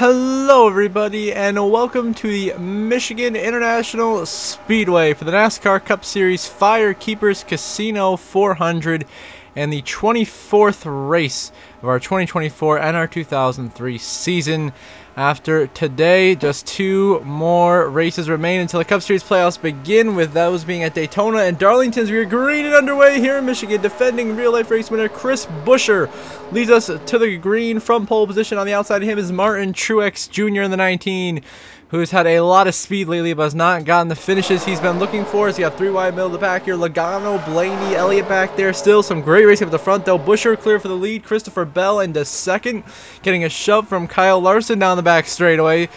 Hello everybody, and welcome to the Michigan International Speedway for the NASCAR Cup Series Firekeepers Casino 400 and the 24th race of our 2024 NR2003 season. After today, just two more races remain until the Cup Series playoffs begin, with those being at Daytona and Darlington. We are green and underway here in Michigan. Defending real-life race winner Chris Buescher leads us to the green from pole position. On the outside of him is Martin Truex Jr. in the 19, who's had a lot of speed lately but has not gotten the finishes he's been looking for. He's got three wide middle of the pack here. Logano, Blaney, Elliott back there. Still some great racing up the front though. Buescher clear for the lead. Christopher Bell into second, getting a shove from Kyle Larson down the back straightaway.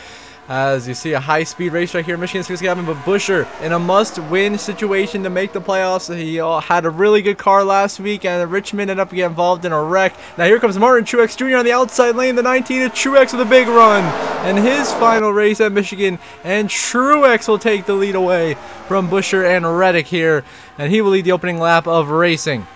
As you see, a high-speed race right here in Michigan. It's going to but Buescher in a must-win situation to make the playoffs. He had a really good car last week, and Richmond ended up getting involved in a wreck. Now here comes Martin Truex Jr. on the outside lane. The 19 of Truex with a big run, and his final race at Michigan. And Truex will take the lead away from Buescher and Reddick here, and he will lead the opening lap of racing.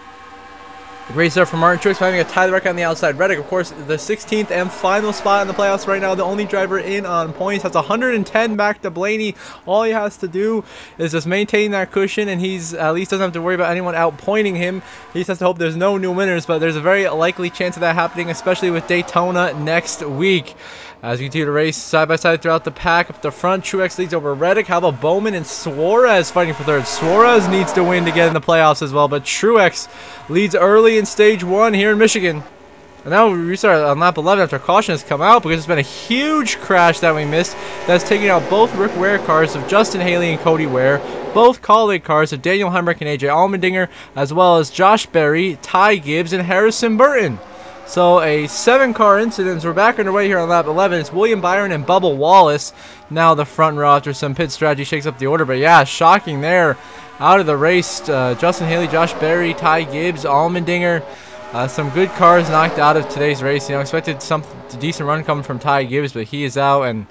Great start from Martin Truex, having a tie the record on the outside. Reddick, of course, the 16th and final spot in the playoffs right now. The only driver in on points. Has 110 back to Blaney. All he has to do is just maintain that cushion, and he's at least doesn't have to worry about anyone outpointing him. He just has to hope there's no new winners, but there's a very likely chance of that happening, especially with Daytona next week. As we continue to race side by side throughout the pack, up the front, Truex leads over Reddick. How about Bowman and Suarez fighting for third? Suarez needs to win to get in the playoffs as well, but Truex leads early in stage one here in Michigan. And now we restart on lap 11 after caution has come out, because it's been a huge crash that we missed that's taking out both Rick Ware cars of Justin Haley and Cody Ware, both colleague cars of Daniel Hemrick and AJ Allmendinger, as well as Josh Berry, Ty Gibbs, and Harrison Burton. So a 7-car incident. We're back underway here on lap 11. It's William Byron and Bubba Wallace now the front row after some pit strategy shakes up the order. But yeah, shocking there. Out of the race, Justin Haley, Josh Berry, Ty Gibbs, Allmendinger. Some good cars knocked out of today's race. You know, expected some decent run coming from Ty Gibbs, but he is out. And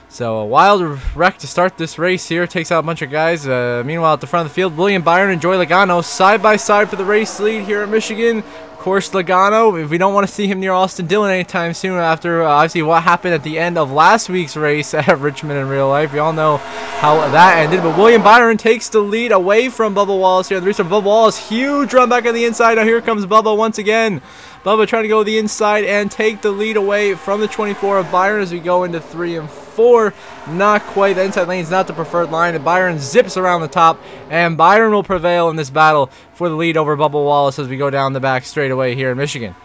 so a wild wreck to start this race here. Takes out a bunch of guys. Meanwhile, at the front of the field, William Byron and Joey Logano side by side for the race lead here in Michigan. Of course, Logano, if we don't want to see him near Austin Dillon anytime soon after obviously what happened at the end of last week's race at Richmond in real life. We all know how that ended. But William Byron takes the lead away from Bubba Wallace here. The race of Bubba Wallace, huge run back on the inside. Now here comes Bubba once again. Bubba trying to go the inside and take the lead away from the 24 of Byron as we go into 3 and 4. Not quite. The inside lane is not the preferred line, and Byron zips around the top, and Byron will prevail in this battle for the lead over Bubba Wallace as we go down the back straightaway here in Michigan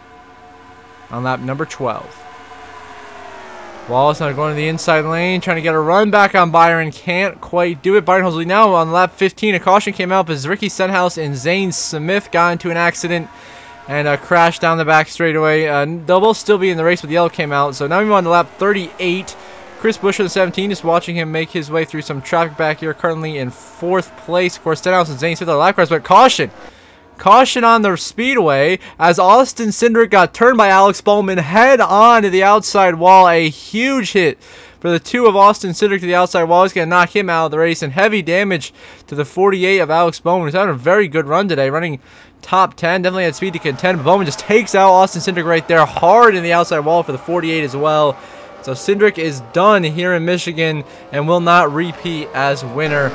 on lap number 12. Wallace now going to the inside lane, trying to get a run back on Byron. Can't quite do it. Byron Hosley now on lap 15. A caution came out as Ricky Stenhouse and Zane Smith got into an accident and crashed down the back straightaway. They'll both still be in the race, but the yellow came out. So now we move on to lap 38. Chris Buescher, the 17, just watching him make his way through some traffic back here, currently in 4th place. Of course, Stenhouse and Zane Smith are lap cars, but caution. Caution on the speedway as Austin Cindric got turned by Alex Bowman head on to the outside wall. A huge hit for the 2 of Austin Cindric to the outside wall. He's going to knock him out of the race, and heavy damage to the 48 of Alex Bowman, who's having a very good run today, running top 10. Definitely had speed to contend, but Bowman just takes out Austin Cindric right there hard in the outside wall for the 48 as well. So Cindric is done here in Michigan and will not repeat as winner,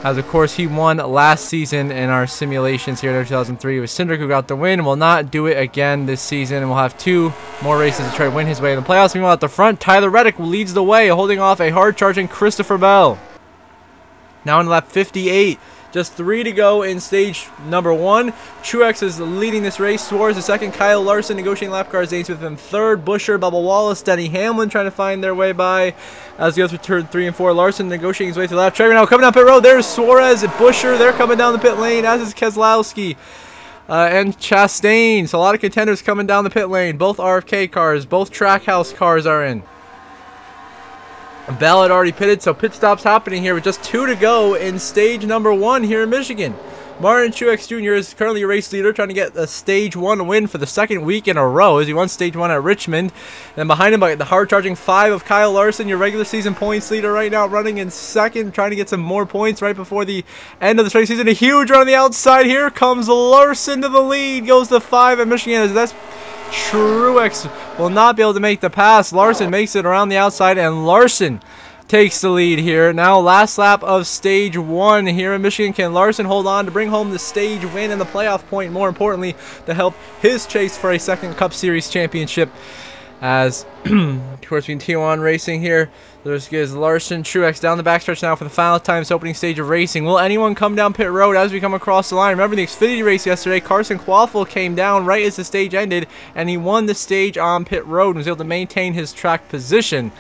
as of course he won last season in our simulations here in 2003. It was Cindric who got the win. Will not do it again this season, and we'll have 2 more races to try to win his way in the playoffs. Meanwhile, at the front, Tyler Reddick leads the way, holding off a hard-charging Christopher Bell. Now in lap 58. Just 3 to go in stage number 1. Truex is leading this race. Suarez is second. Kyle Larson negotiating lap cars. Zane Smith in third. Buescher, Bubba Wallace, Denny Hamlin trying to find their way by as we go through turn 3 and 4. Larson negotiating his way to the left. Trevor now coming down pit road. There's Suarez and Buescher. They're coming down the pit lane, as is Keselowski and Chastain. So a lot of contenders coming down the pit lane. Both RFK cars, both Trackhouse cars are in. Bell had already pitted, so pit stops happening here with just 2 to go in stage number 1 here in Michigan. Martin Truex Jr. is currently a race leader, trying to get a stage 1 win for the 2nd week in a row, as he won stage 1 at Richmond. And behind him, the hard-charging 5 of Kyle Larson, your regular season points leader right now, running in 2nd, trying to get some more points right before the end of the race season. A huge run on the outside. Here comes Larson to the lead, goes to 5 at Michigan. That's Truex will not be able to make the pass. Larson makes it around the outside, and Larson takes the lead here. Now last lap of stage 1 here in Michigan. Can Larson hold on to bring home the stage win and the playoff point, more importantly, to help his chase for a second Cup Series championship? As, of course, between T1 Racing here, there's Larson, Truex down the backstretch now for the final time. This opening stage of racing. Will anyone come down pit road as we come across the line? Remember the Xfinity race yesterday? Carson Quaffle came down right as the stage ended, and he won the stage on pit road and was able to maintain his track position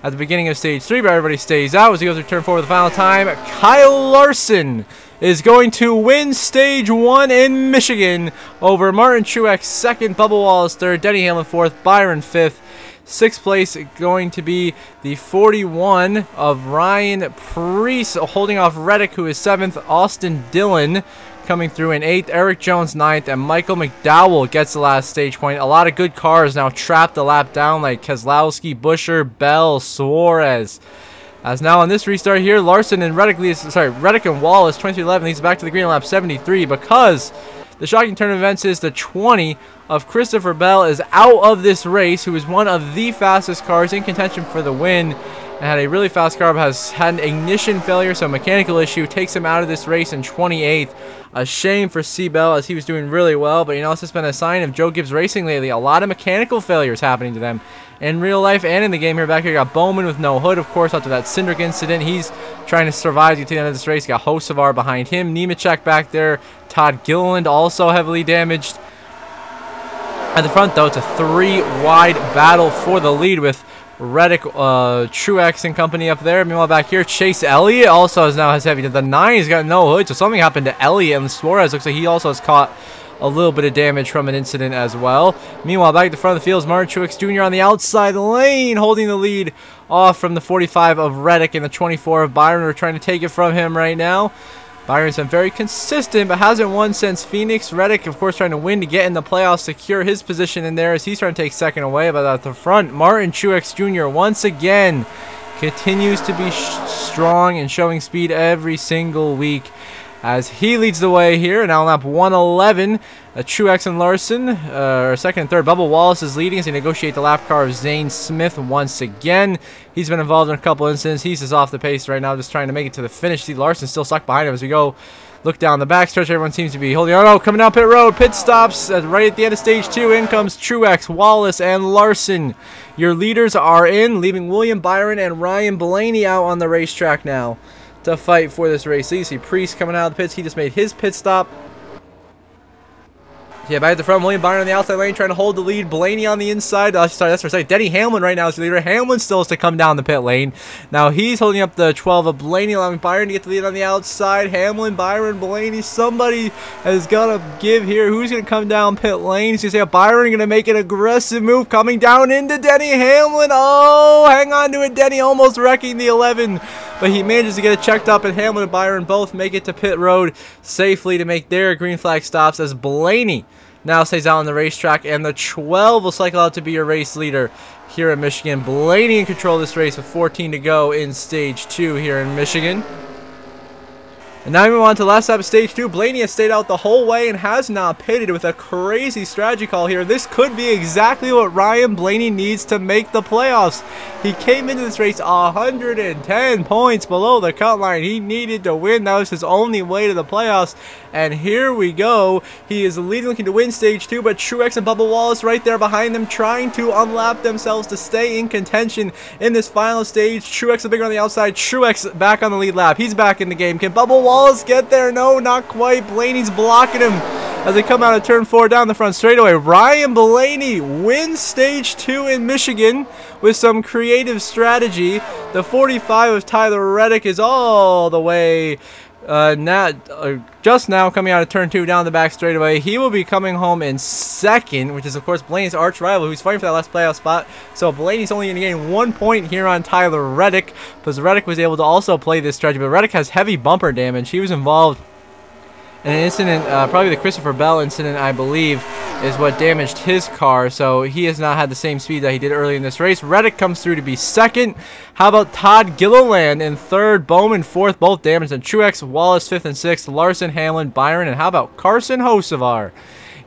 at the beginning of stage 3, but everybody stays out as he goes to turn 4 for the final time. Kyle Larson is going to win stage 1 in Michigan over Martin Truex 2nd, Bubba Wallace 3rd, Denny Hamlin 4th, Byron 5th. 6th place going to be the 41 of Ryan Preece, holding off Reddick, who is 7th. Austin Dillon coming through in 8th. Eric Jones 9th, and Michael McDowell gets the last stage point. A lot of good cars now trapped a lap down, like Keselowski, Buescher, Bell, Suarez. As now on this restart here, Larson and Reddick and Wallace 23-11 leads back to the green lap 73, because the shocking turn of events is the 20 of Christopher Bell is out of this race, who is one of the fastest cars in contention for the win, and had a really fast car, but has had an ignition failure, so a mechanical issue takes him out of this race in 28th. A shame for C. Bell, as he was doing really well, but you know, it's just been a sign of Joe Gibbs Racing lately. A lot of mechanical failures happening to them in real life and in the game here. Back here, you got Bowman with no hood, of course, after that Cindric incident. He's trying to survive to the end of this race. You got Hocevar behind him, Nemechek back there, Todd Gilliland also heavily damaged. At the front, though, it's a 3-wide battle for the lead with Reddick, Truex and company up there. Meanwhile, back here, Chase Elliott also has heavy. The 9, he's got no hood, so something happened to Elliott, and Suarez looks like he also has caught a little bit of damage from an incident as well. Meanwhile, back at the front of the field is Martin Truex Jr. on the outside lane, holding the lead off from the 45 of Reddick and the 24 of Byron. We're trying to take it from him right now. Byron's been very consistent, but hasn't won since Phoenix. Reddick, of course, trying to win to get in the playoffs, secure his position in there as he's trying to take second away. But at the front, Martin Truex Jr. once again continues to be strong and showing speed every single week as he leads the way here. Now on lap 111, Truex and Larson are second and third. Bubba Wallace is leading as he negotiates the lap car of Zane Smith once again. He's been involved in a couple incidents. He's just off the pace right now, just trying to make it to the finish. See Larson still stuck behind him as we go. Look down the backstretch. Everyone seems to be holding on. Oh, coming down pit road. Pit stops right at the end of stage 2. In comes Truex, Wallace, and Larson. Your leaders are in, leaving William Byron and Ryan Blaney out on the racetrack now to fight for this race. So you see Preece coming out of the pits. He just made his pit stop. Yeah, back at the front, William Byron on the outside lane trying to hold the lead. Blaney on the inside. Sorry, that's for a second. Denny Hamlin right now is the leader. Hamlin still has to come down the pit lane. Now he's holding up the 12 of Blaney, allowing Byron to get the lead on the outside. Hamlin, Byron, Blaney. Somebody has got to give here. Who's going to come down pit lane? So you see Byron going to make an aggressive move coming down into Denny Hamlin. Oh, hang on to it. Denny almost wrecking the 11. But he manages to get it checked up, and Hamlin and Byron both make it to pit road safely to make their green flag stops as Blaney now stays out on the racetrack, and the 12 will cycle out to be your race leader here in Michigan. Blaney in control of this race with 14 to go in stage 2 here in Michigan. And now we move on to the last lap of stage 2. Blaney has stayed out the whole way and has not pitted with a crazy strategy call here. This could be exactly what Ryan Blaney needs to make the playoffs. He came into this race 110 points below the cut line. He needed to win. That was his only way to the playoffs. And here we go. He is leading, looking to win stage 2, but Truex and Bubba Wallace right there behind them, trying to unlap themselves to stay in contention in this final stage. Truex a bigger on the outside. Truex back on the lead lap. He's back in the game. Can Bubba Wallace get there? No, not quite. Blaney's blocking him as they come out of turn 4 down the front straightaway. Ryan Blaney wins stage 2 in Michigan with some creative strategy. The 45 of Tyler Reddick is all the way just now coming out of turn 2 down the back straightaway. He will be coming home in second, which is of course Blaney's arch rival, who's fighting for that last playoff spot. So Blaney's only going to gain 1 point here on Tyler Reddick, because Reddick was able to also play this strategy. But Reddick has heavy bumper damage. He was involved in an incident, probably the Christopher Bell incident, I believe, is what damaged his car. So he has not had the same speed that he did early in this race. Reddick comes through to be second. How about Todd Gilliland in third, Bowman fourth, both damaged, and Truex, Wallace fifth and sixth, Larson, Hamlin, Byron, and how about Carson Hocevar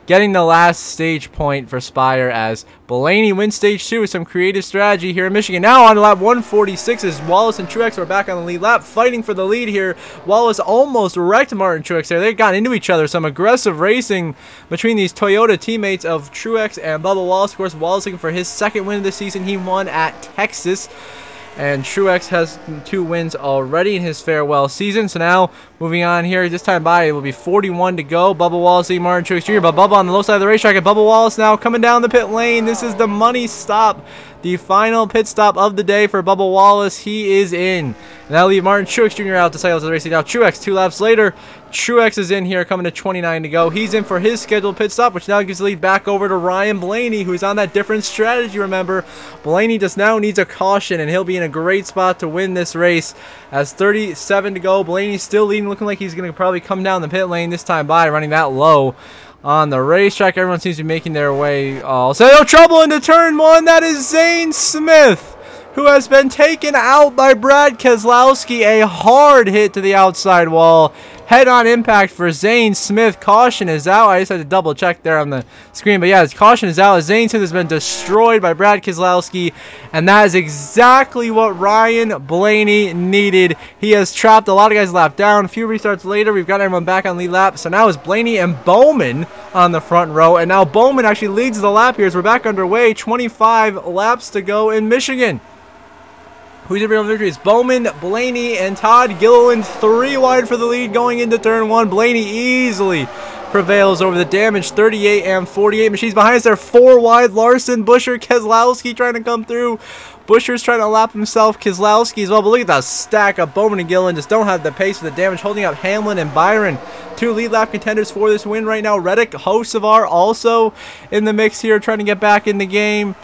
getting the last stage point for Spire as Blaney wins stage 2 with some creative strategy here in Michigan. Now on lap 146 as Wallace and Truex are back on the lead lap, fighting for the lead here. Wallace almost wrecked Martin Truex there. They got into each other. Some aggressive racing between these Toyota teammates of Truex and Bubba Wallace. Of course, Wallace looking for his second win of the season. He won at Texas. And Truex has 2 wins already in his farewell season. So now, moving on here, this time by, it will be 41 to go. Bubba Wallace, Martin Truex Jr., but Bubba on the low side of the racetrack. And Bubba Wallace now coming down the pit lane. This is the money stop, the final pit stop of the day for Bubba Wallace. He is in. And that'll leave Martin Truex Jr. out to cycle to the racing. Now Truex, 2 laps later. Truex is in here, coming to 29 to go. He's in for his scheduled pit stop, which now gives the lead back over to Ryan Blaney, who's on that different strategy, remember. Blaney just now needs a caution, and he'll be in a great spot to win this race. As 37 to go, Blaney's still leading, looking like he's going to probably come down the pit lane this time by, running that low on the racetrack. Everyone seems to be making their way. So no trouble into turn 1. That is Zane Smith, who has been taken out by Brad Keselowski. A hard hit to the outside wall. Head-on impact for Zane Smith. Caution is out. I just had to double check there on the screen. But yeah, his caution is out. Zane Smith has been destroyed by Brad Keselowski. And that is exactly what Ryan Blaney needed. He has trapped a lot of guys lap down. A few restarts later, we've got everyone back on lead lap. So now it's Blaney and Bowman on the front row. And now Bowman actually leads the lap here as we're back underway. 25 laps to go in Michigan. Who's in the victory? It's Bowman, Blaney, and Todd Gilliland. 3 wide for the lead going into turn 1. Blaney easily prevails over the damaged 38 and 48 machines. Behind us, they're 4 wide. Larson, Busher, Keselowski trying to come through. Busher's trying to lap himself. Keselowski as well. But look at that stack of Bowman and Gilliland. Just don't have the pace for the damage. Holding up Hamlin and Byron. 2 lead lap contenders for this win right now. Reddick, Hocevar also in the mix here, trying to get back in the game.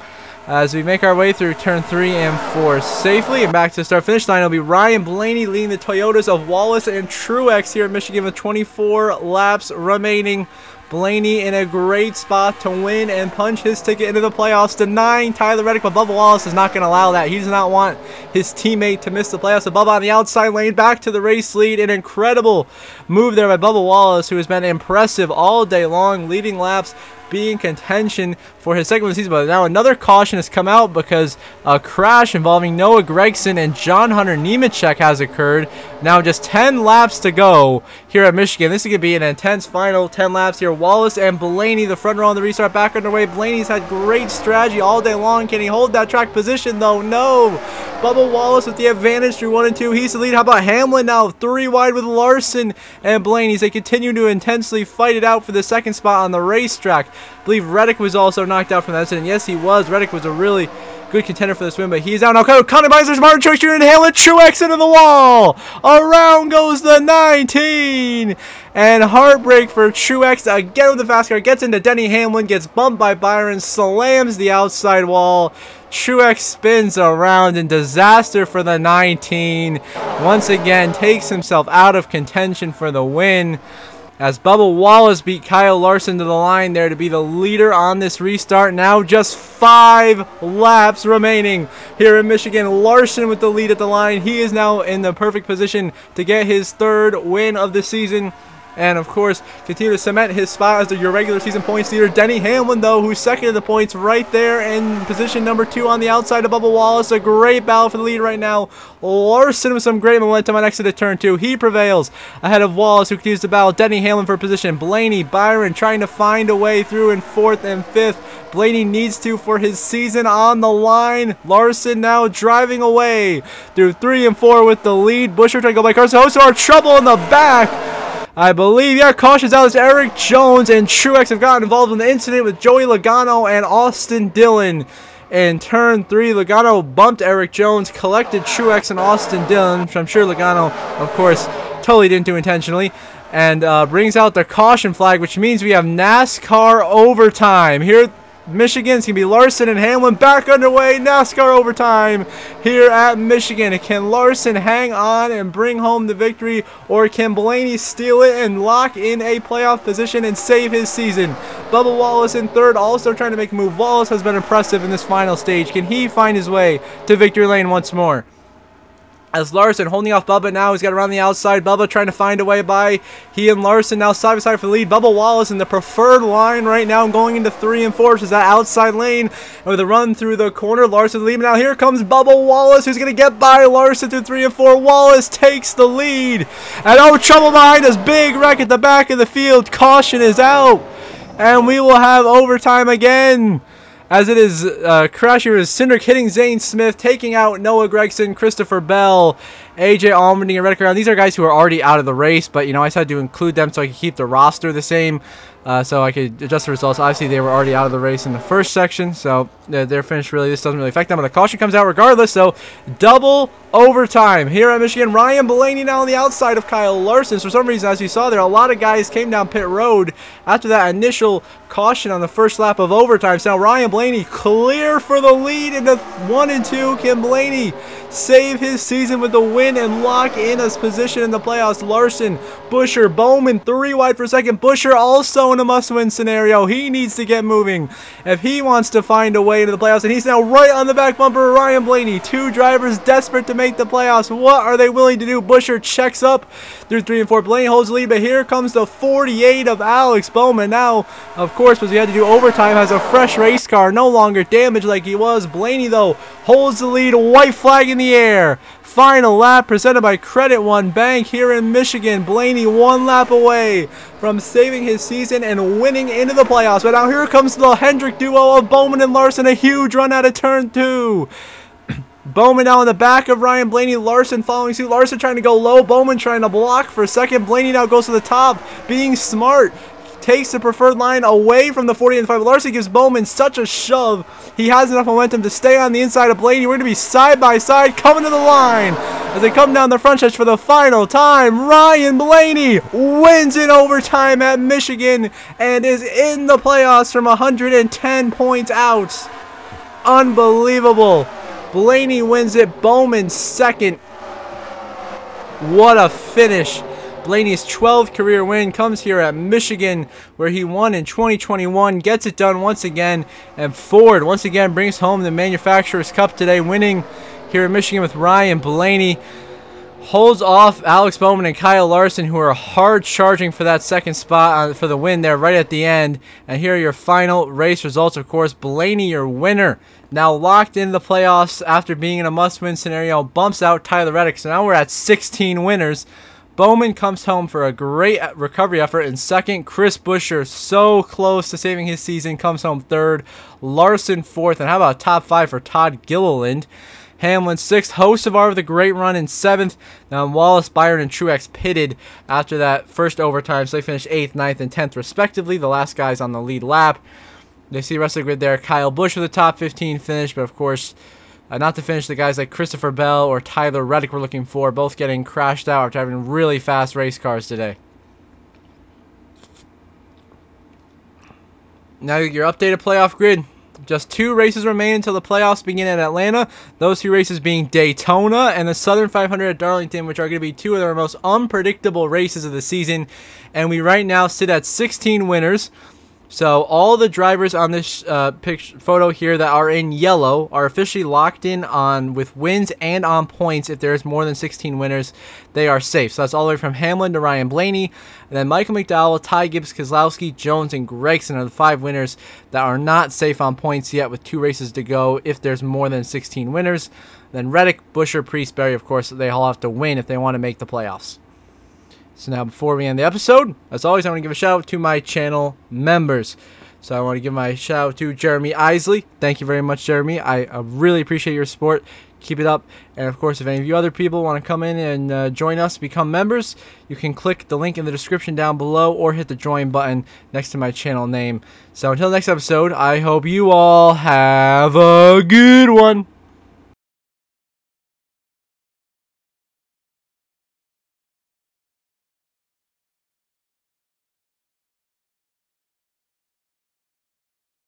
As we make our way through turn 3 and 4 safely and back to the start-finish line, it'll be Ryan Blaney leading the Toyotas of Wallace and Truex here in Michigan with 24 laps remaining. Blaney in a great spot to win and punch his ticket into the playoffs, denying Tyler Reddick, but Bubba Wallace is not going to allow that. He does not want his teammate to miss the playoffs. So Bubba on the outside lane, back to the race lead. An incredible move there by Bubba Wallace, who has been impressive all day long, leading laps, be in contention for his second win of the season. But now another caution has come out because a crash involving Noah Gragson and John Hunter Nemechek has occurred. Now just 10 laps to go here at Michigan. This is going to be an intense final 10 laps here. Wallace and Blaney, the front row on the restart, back underway. Blaney's had great strategy all day long. Can he hold that track position though? No. Bubba Wallace with the advantage through 1 and 2. He's the lead. How about Hamlin now? 3 wide with Larson and Blaney. They continue to intensely fight it out for the second spot on the racetrack. I believe Reddick was also knocked out from that incident. Yes, he was. Reddick was a really good contender for this win, but he's out now. Conor Meisner's Martin Truex Jr. and Hamlin. Truex into the wall. Around goes the 19. And heartbreak for Truex again with the fast car. Gets into Denny Hamlin. Gets bumped by Byron. Slams the outside wall. Truex spins around in disaster for the 19. Once again, takes himself out of contention for the win. As Bubba Wallace beat Kyle Larson to the line there to be the leader on this restart. Now just 5 laps remaining here in Michigan. Larson with the lead at the line. He is now in the perfect position to get his 3rd win of the season. And, of course, continue to cement his spot as your regular season points leader. Denny Hamlin, though, who's second in the points right there in position number 2 on the outside of Bubba Wallace. A great battle for the lead right now. Larson with some great momentum on exit to turn 2. He prevails ahead of Wallace, who continues to battle Denny Hamlin for position. Blaney, Byron trying to find a way through in 4th and 5th. Blaney needs to for his season on the line. Larson now driving away through 3 and 4 with the lead. Busher trying to go by Carson Hocevar. Trouble in the back. I believe, yeah, cautions out as Eric Jones and Truex have gotten involved in the incident with Joey Logano and Austin Dillon. In turn 3, Logano bumped Eric Jones, collected Truex and Austin Dillon, which I'm sure Logano, of course, totally didn't do intentionally. And brings out the caution flag, which means we have NASCAR overtime. Here Michigan's going to be Larson and Hamlin back underway. NASCAR overtime here at Michigan. Can Larson hang on and bring home the victory, or can Blaney steal it and lock in a playoff position and save his season? Bubba Wallace in 3rd, also trying to make a move. Wallace has been impressive in this final stage. Can he find his way to victory lane once more? as Larson holding off Bubba now. He's got around the outside. Bubba trying to find a way by. He and Larson now side by side for the lead. Bubba Wallace in the preferred line right now going into 3 and 4, which is that outside lane. And with a run through the corner, Larson leading. Now here comes Bubba Wallace, who's going to get by Larson through 3 and 4. Wallace takes the lead. And oh, trouble behind us. Big wreck at the back of the field. Caution is out. And we will have overtime again, as it is crashing with Cindric hitting Zane Smith, taking out Noah Gragson, Christopher Bell, AJ Allmendinger, and Reddick around. These are guys who are already out of the race, but, I decided to include them so I could keep the roster the same, so I could adjust the results. Obviously, they were already out of the race in the first section, so they're finished. Really, this doesn't really affect them, but the caution comes out regardless, so double overtime here at Michigan. Ryan Blaney now on the outside of Kyle Larson. For some reason, as you saw there, a lot of guys came down pit road after that initial caution on the first lap of overtime. So now Ryan Blaney clear for the lead into 1 and 2. Can Blaney save his season with the win and lock in his position in the playoffs? Larson, Buescher, Bowman 3 wide for second. Buescher also in a must-win scenario. He needs to get moving if he wants to find a way into the playoffs, and he's now right on the back bumper of Ryan Blaney. 2 drivers desperate to make the playoffs. What are they willing to do? Buescher checks up through 3 and 4. Blaney holds the lead, but here comes the 48 of Alex Bowman. Now, of course, because he had to do overtime, has a fresh race car, no longer damaged like he was. Blaney, though, holds the lead, white flag in the air. Final lap presented by Credit One Bank here in Michigan. Blaney 1 lap away from saving his season and winning into the playoffs. But now here comes the Hendrick duo of Bowman and Larson. A huge run out of turn 2. Bowman now in the back of Ryan Blaney. Larson following suit. Larson trying to go low. Bowman trying to block for a second. Blaney now goes to the top, being smart. Takes the preferred line away from the 40 and 5. Larson gives Bowman such a shove. He has enough momentum to stay on the inside of Blaney. We're going to be side by side coming to the line as they come down the front stretch for the final time. Ryan Blaney wins in overtime at Michigan and is in the playoffs from 110 points out. Unbelievable. Blaney wins it. Bowman second. What a finish. Blaney's 12th career win comes here at Michigan, where he won in 2021, gets it done once again, and Ford once again brings home the Manufacturers Cup today, winning here in Michigan with Ryan Blaney. Holds off Alex Bowman and Kyle Larson, who are hard charging for that second spot for the win there right at the end. And here are your final race results. Of course, Blaney, your winner, now locked in the playoffs after being in a must-win scenario, bumps out Tyler Reddick. So now we're at 16 winners. Bowman comes home for a great recovery effort in second. Chris Buescher, so close to saving his season, comes home third. Larson fourth. And how about top 5 for Todd Gilliland? Hamlin sixth. Hocevar with a great run in seventh. Now Wallace, Byron, and Truex pitted after that first overtime, so they finished 8th, 9th, and 10th respectively. The last guys on the lead lap. They see the rest of the grid there. Kyle Busch with a top 15 finish, but of course, not to finish the guys like Christopher Bell or Tyler Reddick we're looking for, both getting crashed out after having really fast race cars today. Now your updated playoff grid. Just 2 races remain until the playoffs begin at Atlanta. Those 2 races being Daytona and the Southern 500 at Darlington, which are going to be 2 of our most unpredictable races of the season. And we right now sit at 16 winners. So all the drivers on this photo here that are in yellow are officially locked in on with wins and on points. If there's more than 16 winners, they are safe. So that's all the way from Hamlin to Ryan Blaney. And then Michael McDowell, Ty Gibbs, Keselowski, Jones, and Gregson are the 5 winners that are not safe on points yet with 2 races to go if there's more than 16 winners. Then Reddick, Buescher, Priest, Berry, of course, they all have to win if they want to make the playoffs. So now before we end the episode, as always, I want to give a shout out to my channel members. So I want to give my shout out to Jeremy Isley. Thank you very much, Jeremy. I really appreciate your support. Keep it up. And of course, if any of you other people want to come in and join us, become members, you can click the link in the description down below or hit the join button next to my channel name. So until next episode, I hope you all have a good one.